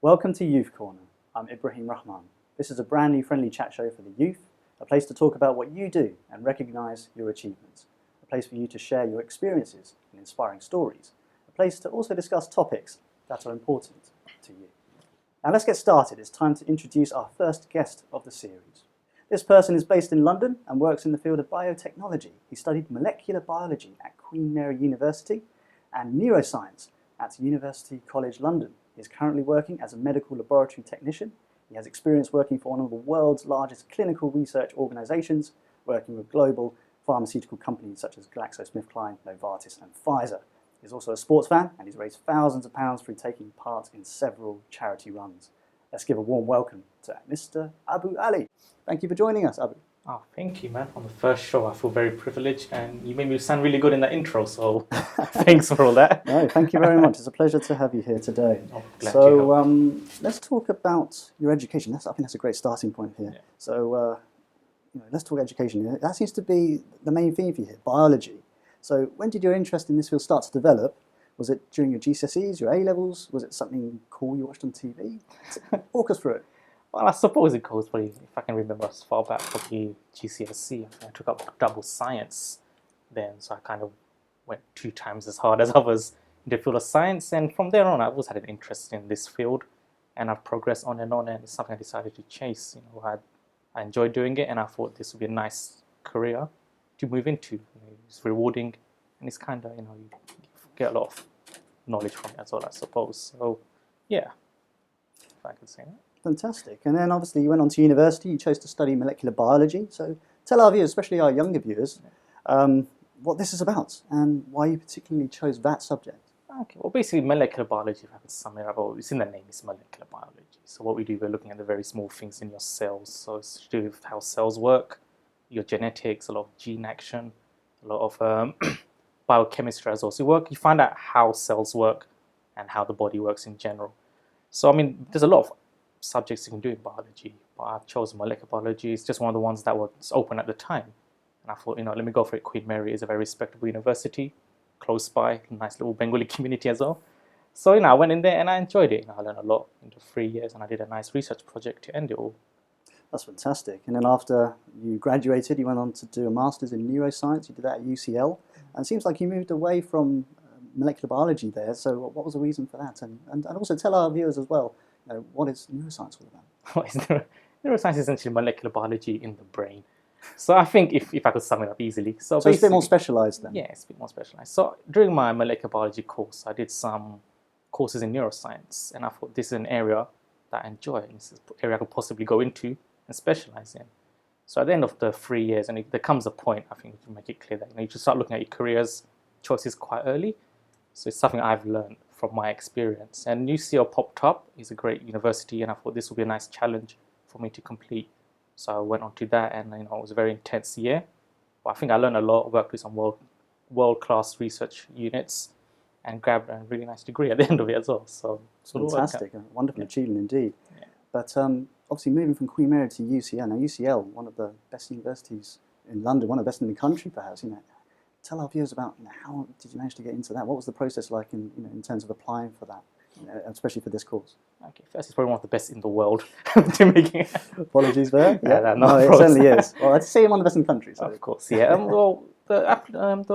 Welcome to Youth Corner. I'm Ibrahim Rahman. This is a brand new friendly chat show for the youth, a place to talk about what you do and recognise your achievements, a place for you to share your experiences and inspiring stories, a place to also discuss topics that are important to you. Now let's get started. It's time to introduce our first guest of the series. This person is based in London and works in the field of biotechnology. He studied molecular biology at Queen Mary University and neuroscience at University College London. He is currently working as a medical laboratory technician. He has experience working for one of the world's largest clinical research organisations, working with global pharmaceutical companies such as GlaxoSmithKline, Novartis and Pfizer. He's also a sports fan and he's raised thousands of pounds through taking part in several charity runs. Let's give a warm welcome to Mr. Abu Ali. Thank you for joining us, Abu. Oh, thank you, man. On the first show, I feel very privileged, and you made me sound really good in that intro, so thanks for all that. No, thank you very much. It's a pleasure to have you here today. Oh, glad to help. Let's talk about your education. I think that's a great starting point here. Yeah. So, let's talk education. That seems to be the main theme for you here, biology. So, when did your interest in this field start to develop? Was it during your GCSEs, your A-levels? Was it something cool you watched on TV? Walk us through it. Well, I suppose it goes probably, if I can remember as far back, probably GCSE. I took up double science then, so I kind of went 2 times as hard as others in the field of science. And from there on, I've always had an interest in this field, and I've progressed on, and it's something I decided to chase. I enjoyed doing it, and I thought this would be a nice career to move into. It's rewarding, and it's kind of, you get a lot of knowledge from it as well, I suppose. So, yeah, if I could say that. Fantastic. And then obviously you went on to university, you chose to study molecular biology. So tell our viewers, especially our younger viewers, what this is about and why you particularly chose that subject. Okay, well, basically molecular biology, if I could sum it up, it's in the name, it's molecular biology. So what we do, we're looking at the very small things in your cells. So it's to do with how cells work, your genetics, a lot of gene action, a lot of biochemistry as well. So you find out how cells work and how the body works in general. So, there's a lot of subjects you can do in biology, but I've chosen molecular biology. It's just one of the ones that was open at the time, and I thought, let me go for it. Queen Mary is a very respectable university, close by, nice little Bengali community as well. So I went in there and I enjoyed it. I learned a lot in the 3 years, and I did a nice research project to end it all. That's fantastic. And then after you graduated, you went on to do a master's in neuroscience. You did that at UCL, and it seems like you moved away from molecular biology there. So what was the reason for that? And also tell our viewers as well, what is neuroscience all about? Neuroscience is essentially molecular biology in the brain. So I think if I could sum it up easily. So it's a bit more specialised then? Yeah, it's a bit more specialised. So during my molecular biology course, I did some courses in neuroscience, and I thought this is an area that I enjoy, and this is an area I could possibly go into and specialise in. So at the end of the 3 years, and there comes a point, I think, to make it clear that you should start looking at your careers choices quite early. So it's something I've learned from my experience. And UCL popped up. It's a great university, and I thought this would be a nice challenge for me to complete. So I went on to that, and it was a very intense year. But I think I learned a lot, worked with some world-class research units, and grabbed a really nice degree at the end of it as well. So fantastic, a wonderful achievement indeed. Yeah. But obviously moving from Queen Mary to UCL, now UCL, one of the best universities in London, one of the best in the country perhaps, tell our viewers about how did you manage to get into that? What was the process like in terms of applying for that, especially for this course? Okay, first, it's probably one of the best in the world to make it. Apologies there. Yeah, no, it certainly is. Well, I'd say one of the best in the country. So. Of course, yeah. Well, the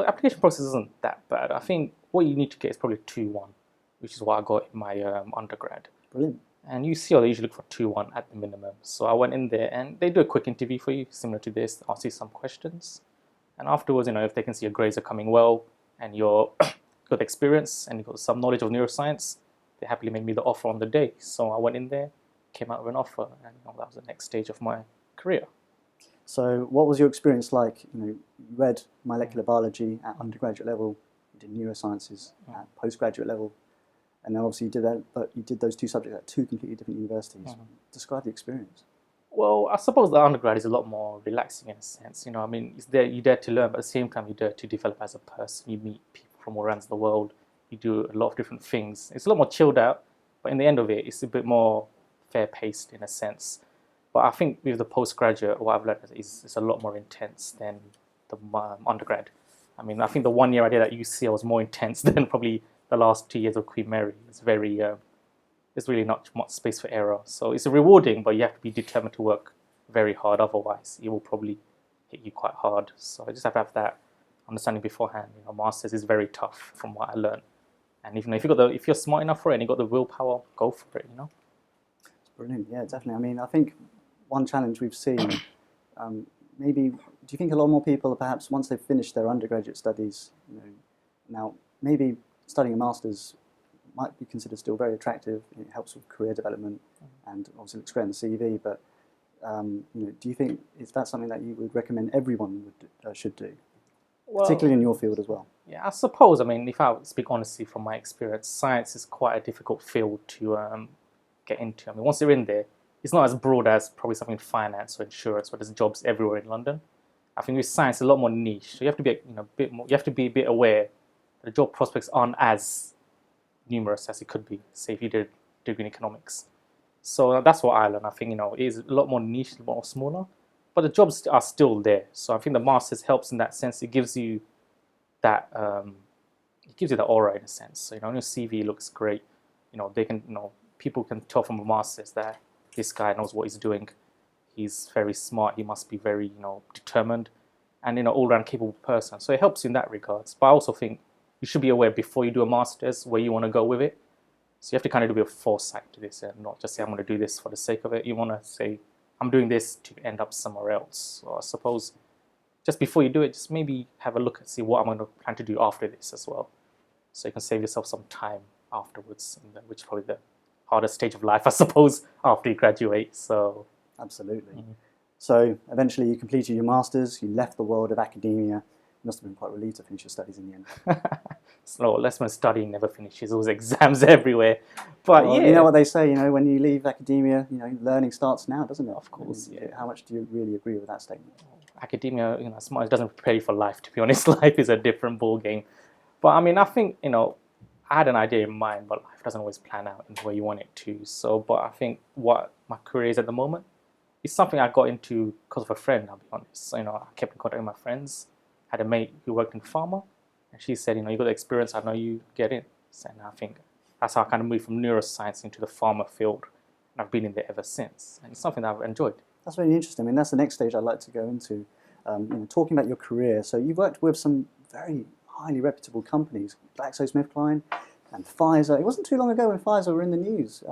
application process isn't that bad. I think what you need to get is probably 2-1, which is what I got in my undergrad. Brilliant. And UCL, they usually look for 2-1 at the minimum. So I went in there, and they do a quick interview for you, similar to this, ask you some questions. And afterwards, if they can see your grades are coming well and you're got experience and you've got some knowledge of neuroscience, they happily made me the offer on the day. So I went in there, came out with an offer, and that was the next stage of my career. So what was your experience like? You read molecular biology at undergraduate level, you did neurosciences at postgraduate level, and then obviously you did that, but you did those 2 subjects at 2 completely different universities. Describe the experience. Well, I suppose the undergrad is a lot more relaxing in a sense. You're there to learn, but at the same time, you're there to develop as a person. You meet people from all around the world. You do a lot of different things. It's a lot more chilled out, but in the end of it, it's a bit more fair-paced in a sense. But I think with the postgraduate, what I've learned is it's a lot more intense than the undergrad. I think the 1 year I did at UCL was more intense than probably the last 2 years of Queen Mary. It's very there's really not much space for error. So it's rewarding, but you have to be determined to work very hard. Otherwise, it will probably hit you quite hard. So I just have to have that understanding beforehand. Masters is very tough from what I learned. And even if you're smart enough for it and you got the willpower, go for it. It's brilliant. Yeah, definitely. I mean, I think one challenge we've seen, maybe, do you think a lot more people, perhaps once they've finished their undergraduate studies, now maybe studying a master's might be considered still very attractive. It helps with career development and obviously looks great on the CV. But do you think is that something that you would recommend everyone should do, particularly in your field as well? Yeah, I suppose. I mean, if I speak honestly from my experience, science is quite a difficult field to get into. I mean, once you're in there, it's not as broad as probably something in finance or insurance, where there's jobs everywhere in London. I think with science, it's a lot more niche. So you have to be, bit more. You have to be a bit aware that the job prospects aren't as numerous as it could be. Say if you did a degree in economics. So that's what I learned. I think it is a lot more niche, a lot more smaller, but the jobs are still there. So I think the masters helps in that sense. It gives you that aura in a sense. So on your CV looks great. They can people can tell from a master's that this guy knows what he's doing. He's very smart. He must be very determined, and all-round capable person. So it helps you in that regards. But I also think you should be aware before you do a master's where you want to go with it. So you have to kind of do a bit of foresight to this and not just say I'm going to do this for the sake of it. You want to say I'm doing this to end up somewhere else. So I suppose just before you do it, just maybe have a look and see what I'm going to plan to do after this as well. So you can save yourself some time afterwards, which is probably the hardest stage of life, I suppose, after you graduate. So absolutely. So eventually you completed your master's, you left the world of academia. You must have been quite relieved to finish your studies in the end. So less when studying never finishes. There was exams everywhere. But well, yeah. You know what they say, when you leave academia, learning starts now, doesn't it? Of course, yeah. How much do you really agree with that statement? Academia, as much as it doesn't prepare you for life, to be honest. Life is a different ball game. But I mean, I think, I had an idea in mind, but life doesn't always plan out in the way you want it to. So, but I think what my career is at the moment is something I got into because of a friend, I'll be honest. So, I kept in contact with my friends. Had a mate who worked in pharma, and she said, you got the experience, I know you get in. And I think that's how I kind of moved from neuroscience into the pharma field. And I've been in there ever since. And it's something that I've enjoyed. That's really interesting. I mean, that's the next stage I'd like to go into, talking about your career. So you've worked with some very highly reputable companies, GlaxoSmithKline and Pfizer. It wasn't too long ago when Pfizer were in the news.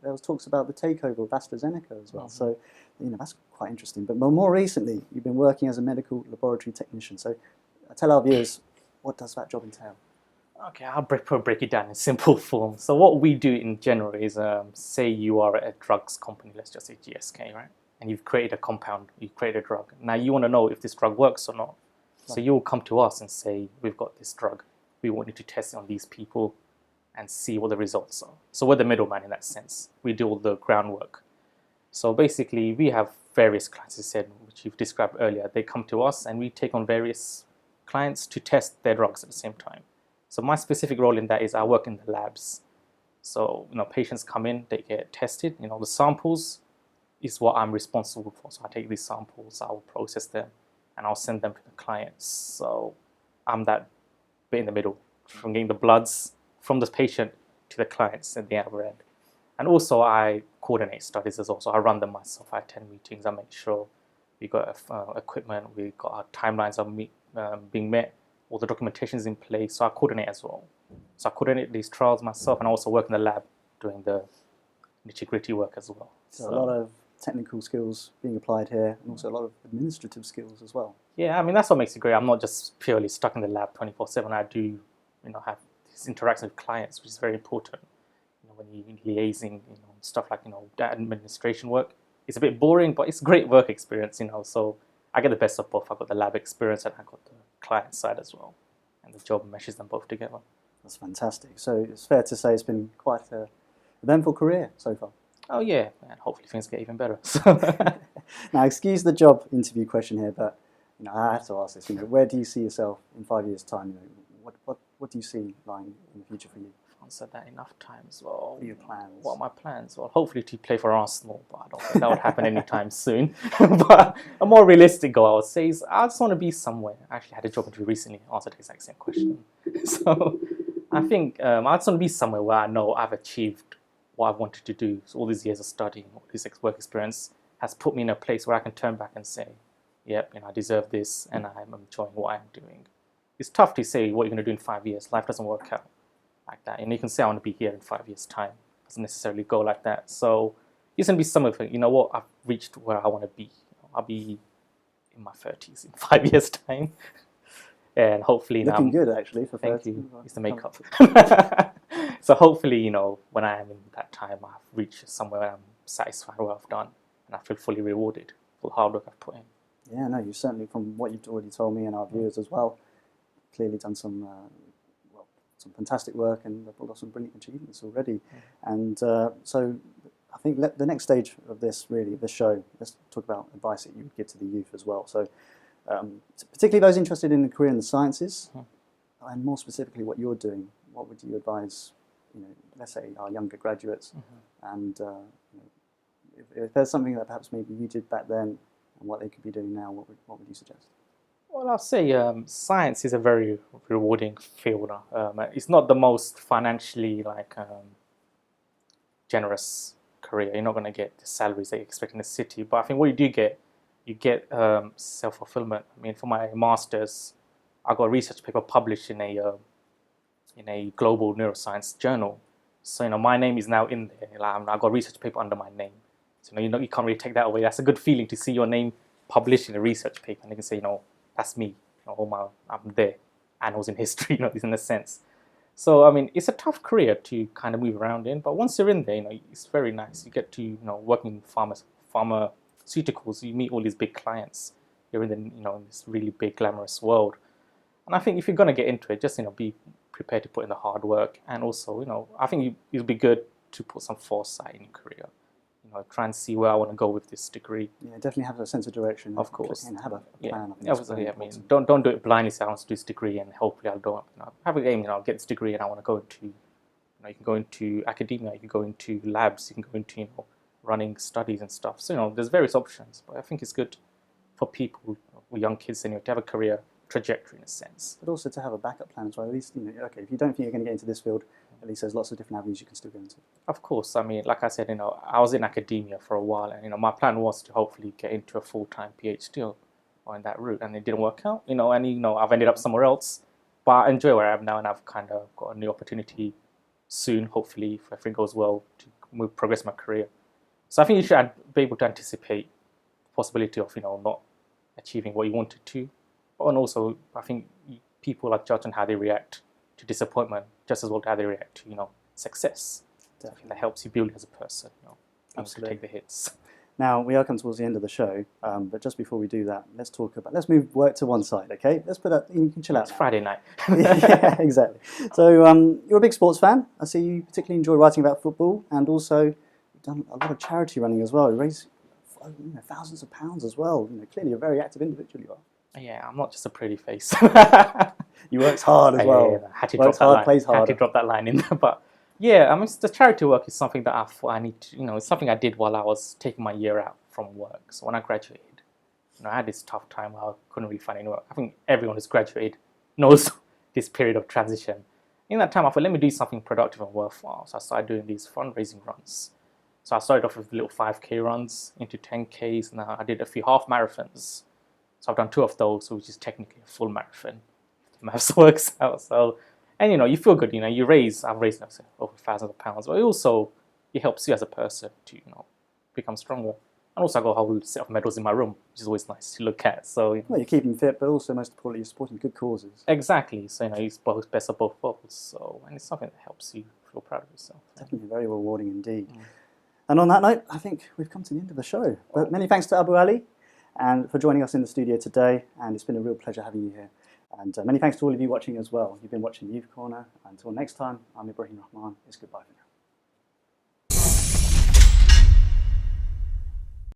There was talks about the takeover of AstraZeneca as well. So, that's quite interesting. But more recently, you've been working as a medical laboratory technician. So tell our viewers, what does that job entail? Okay, I'll break it down in simple form. So what we do in general is, say you are a drugs company, let's just say GSK, right? And you've created a compound, you've created a drug. Now you want to know if this drug works or not. So you will come to us and say, we've got this drug. We want you to test it on these people and see what the results are. So we're the middleman in that sense. We do all the groundwork. So basically, we have various clients, as I said, which you've described earlier. They come to us and we take on various clients to test their drugs at the same time. So my specific role in that is I work in the labs. So, patients come in, they get tested. The samples is what I'm responsible for. So I take these samples, I will process them, and I'll send them to the clients. So I'm that bit in the middle, from getting the bloods from the patient to the clients at the other end. And also I coordinate studies as well. So I run them myself. I attend meetings. I make sure we got equipment, we got our timelines are being met, all the documentation is in place. So I coordinate as well. So I coordinate these trials myself, and I also work in the lab doing the nitty-gritty work as well. So a lot of technical skills being applied here, and also a lot of administrative skills as well. Yeah, I mean, that's what makes it great. I'm not just purely stuck in the lab 24/7. I do, have this interaction with clients, which is very important. When you're liaising, stuff like, that administration work. It's a bit boring, but it's great work experience, So I get the best of both. I got the lab experience and I got the client side as well. And the job meshes them both together. That's fantastic. So it's fair to say it's been quite an eventful career so far. Oh yeah, and hopefully things get even better. Now, excuse the job interview question here, but I have to ask this. Where do you see yourself in 5 years' time? What do you see lying in the future for you? I've answered that enough times. Well, what are your plans? What are my plans? Well, hopefully to play for Arsenal, but I don't think that would happen anytime soon. But a more realistic goal, I would say, is I just want to be somewhere. I actually had a job interview recently, answered the exact same question. So I think I just want to be somewhere where I know I've achieved what I've wanted to do. So all these years of studying, all this work experience has put me in a place where I can turn back and say, yep, I deserve this and I'm enjoying what I'm doing. It's tough to say what you're going to do in 5 years. Life doesn't work out like that. And you can say, I want to be here in 5 years' time. It doesn't necessarily go like that. So it's going to be some of it. You know what? I've reached where I want to be. I'll be in my 30s in 5 years' time. And hopefully Looking good, actually, for 30. Thank you. It's the makeup. So hopefully, when I am in that time, I've reached somewhere where I'm satisfied with what I've done. And I feel fully rewarded for the hard work I've put in. Yeah, no, you certainly, from what you've already told me and our viewers as well, clearly done some fantastic work and pulled off some brilliant achievements already. And so I think the next stage of this show, let's talk about advice that you would give to the youth as well. So particularly those interested in a career in the sciences, and more specifically what you're doing, what would you advise, let's say our younger graduates, and if there's something that perhaps maybe you did back then and what they could be doing now, what would you suggest? Well, I'll say science is a very rewarding field. It's not the most financially generous career. You're not going to get the salaries that you expect in the city. But I think what you get self-fulfillment. I mean, for my master's, I got a research paper published in a global neuroscience journal. So my name is now in there. I got a research paper under my name. So you can't really take that away. That's a good feeling to see your name published in a research paper, and you can say, that's me. I'm there. Annals in history, in a sense. So I mean, it's a tough career to kind of move around in, but once you're in there, it's very nice. You get to work in pharmaceuticals. You meet all these big clients. You're in in this really big glamorous world. And I think if you're gonna get into it, just be prepared to put in the hard work, and also I think it'll be good to put some foresight in your career. Try and see where I want to go with this degree. Yeah, definitely have a sense of direction. Of course. And have a plan. I mean, don't do it blindly. Say I want to do this degree and hopefully I'll do it. Have a aim. I'll get this degree and I want to go into. You can go into academia. You can go into labs. You can go into running studies and stuff. So there's various options. But I think it's good for people, or young kids, to have a career trajectory in a sense. But also to have a backup plan as well. At least okay, if you don't think you're going to get into this field, at least there's lots of different avenues you can still go into. Of course. I mean, like I said, I was in academia for a while, and my plan was to hopefully get into a full-time PhD or in that route, and it didn't work out. And I've ended up somewhere else, but I enjoy where I am now, and I've kind of got a new opportunity soon, hopefully, if everything goes well, to progress my career. So I think you should be able to anticipate the possibility of not achieving what you wanted to, and also I think people are judged on how they react to disappointment just as well as how they react to success. Definitely. I think that helps you build as a person. Absolutely. To take the hits. Now we are coming towards the end of the show, but just before we do that, let's move work to one side, okay? Let's put that. You can chill out. It's Friday night. Yeah, exactly. So you're a big sports fan. I see you particularly enjoy writing about football, and also you've done a lot of charity running as well. You raise thousands of pounds as well. Clearly a very active individual you are. Yeah, I'm not just a pretty face. You worked hard as well. Yeah, I had to drop that line. Plays hard. Had to drop that line in there, but yeah, I mean, the charity work is something that I thought I need to. It's something I did while I was taking my year out from work. So when I graduated, I had this tough time where I couldn't really find any work. I think everyone who's graduated knows this period of transition. In that time, I thought, let me do something productive and worthwhile. So I started doing these fundraising runs. So I started off with little 5K runs into 10Ks. Now I did a few half marathons. So I've done 2 of those, which is technically a full marathon. If the maths works out. So, and you feel good. I've raised over thousands of pounds, but it helps you as a person to become stronger. And also I got a whole set of medals in my room, which is always nice to look at. So well, you're keeping fit, but also most importantly, you're supporting good causes. Exactly. So it's both best of both worlds. So and it's something that helps you feel proud of yourself. Definitely very rewarding indeed. And on that note, I think we've come to the end of the show. But many thanks to Abu Ali and for joining us in the studio today. And it's been a real pleasure having you here. And many thanks to all of you watching as well. You've been watching Youth Corner. Until next time, I'm Ibrahim Rahman. It's goodbye for now.